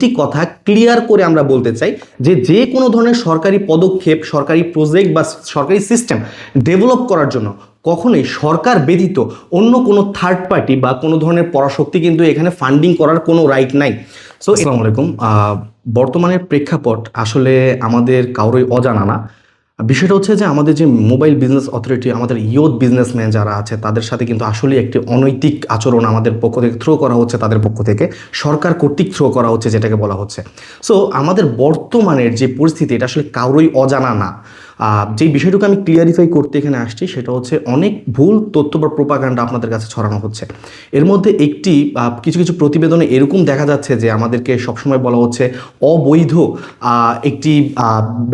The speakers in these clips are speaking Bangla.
একটি কথা ক্লিয়ার করে আমরা বলতে চাই যে কোনো ধরনের সরকারি পদক্ষেপ, সরকারি প্রজেক্ট বা সরকারি সিস্টেম ডেভেলপ করার জন্য কখনোই সরকার ব্যতীত অন্য কোনো থার্ড পার্টি বা কোনো ধরনের পরাশক্তি কিন্তু এখানে ফান্ডিং করার কোনো রাইট নাই। সো আসসালামু আলাইকুম। বর্তমানের প্রেক্ষাপট আসলে আমাদের কারোই অজানা না। বিষয়টা হচ্ছে যে আমাদের যে মোবাইল বিজনেস অথরিটি, আমাদের ইয়ুথ বিজনেসম্যান যারা আছে তাদের সাথে কিন্তু আসলে একটি অনৈতিক আচরণ আমাদের পক্ষ থেকে থ্রো করা হচ্ছে, তাদের পক্ষ থেকে সরকার কর্তৃক থ্রো করা হচ্ছে যেটাকে বলা হচ্ছে। সো আমাদের বর্তমানের যে পরিস্থিতি এটা আসলে কারোই অজানা না। যেই বিষয়টুকু আমি ক্লিয়ারিফাই করতে এখানে আসছি সেটা হচ্ছে অনেক ভুল তথ্য বা প্রোপাগান্ডা আপনাদের কাছে ছড়ানো হচ্ছে। এর মধ্যে একটি কিছু কিছু প্রতিবেদনে এরকম দেখা যাচ্ছে যে আমাদেরকে সবসময় বলা হচ্ছে অবৈধ একটি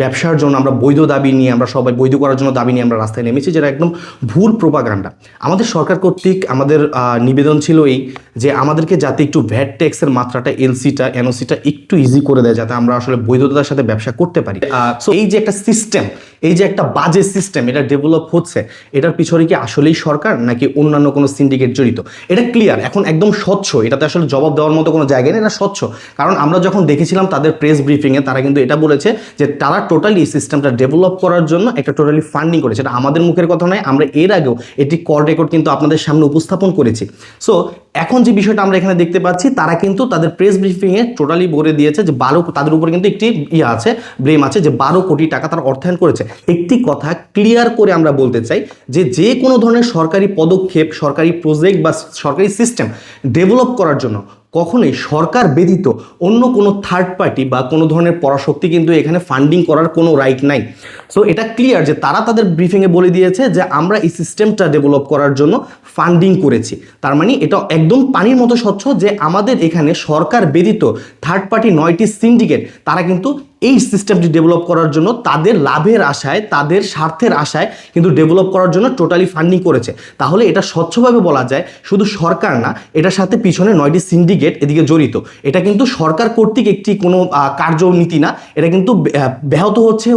ব্যবসার জন্য আমরা বৈধ দাবি নিয়ে, আমরা সবাই বৈধ করার জন্য দাবি নিয়ে আমরা রাস্তায় নেমেছি, যেটা একদম ভুল প্রোপাগান্ডা। আমাদের সরকার কর্তৃক আমাদের নিবেদন ছিল এই যে আমাদেরকে যাতে একটু ভ্যাট ট্যাক্সের মাত্রাটা, এলসিটা, এনওসিটা একটু ইজি করে দেয় যাতে আমরা আসলে বৈধতার সাথে ব্যবসা করতে পারি। সো এই যে একটা সিস্টেম, এই যে একটা বাজে সিস্টেম এটা ডেভেলপ হচ্ছে, এটার পিছনে কি আসলেই সরকার নাকি অন্যান্য কোনো সিন্ডিকেট জড়িত? এটা ক্লিয়ার, এখন একদম স্বচ্ছ, এটাতে আসলে জবাব দেওয়ার মতো কোনো জায়গা নেই, এটা স্বচ্ছ। কারণ আমরা যখন দেখেছিলাম তাদের প্রেস ব্রিফিংয়ে, তারা কিন্তু এটা বলেছে যে তারা টোটালি এই সিস্টেমটা ডেভেলপ করার জন্য একটা টোটালি ফান্ডিং করেছে। এটা আমাদের মুখের কথা নয়, আমরা এর আগেও এটি কল রেকর্ড কিন্তু আপনাদের সামনে উপস্থাপন করেছি। সো এখন যে বিষয়টা আমরা এখানে দেখতে পাচ্ছি, তারা কিন্তু তাদের প্রেস ব্রিফিংয়ে টোটালি বলে দিয়েছে যে তাদের উপরে কিন্তু একটি আছে, ব্লেম আছে যে 12 কোটি টাকা তারা অর্থায়ন করেছে। একটি কথা ক্লিয়ার করে আমরা বলতে চাই যে কোনো ধরনের সরকারি পদক্ষেপ, সরকারি প্রজেক্ট বা সরকারি সিস্টেম ডেভেলপ করার জন্য কখনোই সরকার ব্যতীত অন্য কোনো থার্ড পার্টি বা কোনো ধরনের পরাশক্তি কিন্তু এখানে ফান্ডিং করার কোনো রাইট নাই। সো এটা ক্লিয়ার যে তারা তাদের ব্রিফিংয়ে বলে দিয়েছে যে আমরা এই সিস্টেমটা ডেভেলপ করার জন্য ফান্ডিং করেছি। তার মানে এটা একদম পানির মতো স্বচ্ছ যে আমাদের এখানে সরকার ব্যতীত থার্ড পার্টি 9টি সিন্ডিকেট তারা কিন্তু এই সিস্টেমটি ডেভেলপ করার জন্য তাদের লাভের আশায়, তাদের স্বার্থের আশায় কিন্তু ডেভেলপ করার জন্য টোটালি ফান্ডিং করেছে। তাহলে এটা স্বচ্ছভাবে বলা যায় শুধু সরকার না, এটার সাথে পিছনে 9টি সিন্ডিকেট এদিকে জড়িত। এটা কিন্তু সরকার কর্তৃক একটি কোনো কার্যনীতি না, এটা কিন্তু ব্যাহত হচ্ছে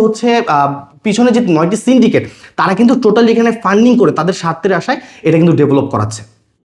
পিছনে যে 9টি সিন্ডিকেট তারা কিন্তু টোটালি এখানে ফান্ডিং করে তাদের স্বার্থের আশায় এটা কিন্তু ডেভেলপ করাচ্ছে।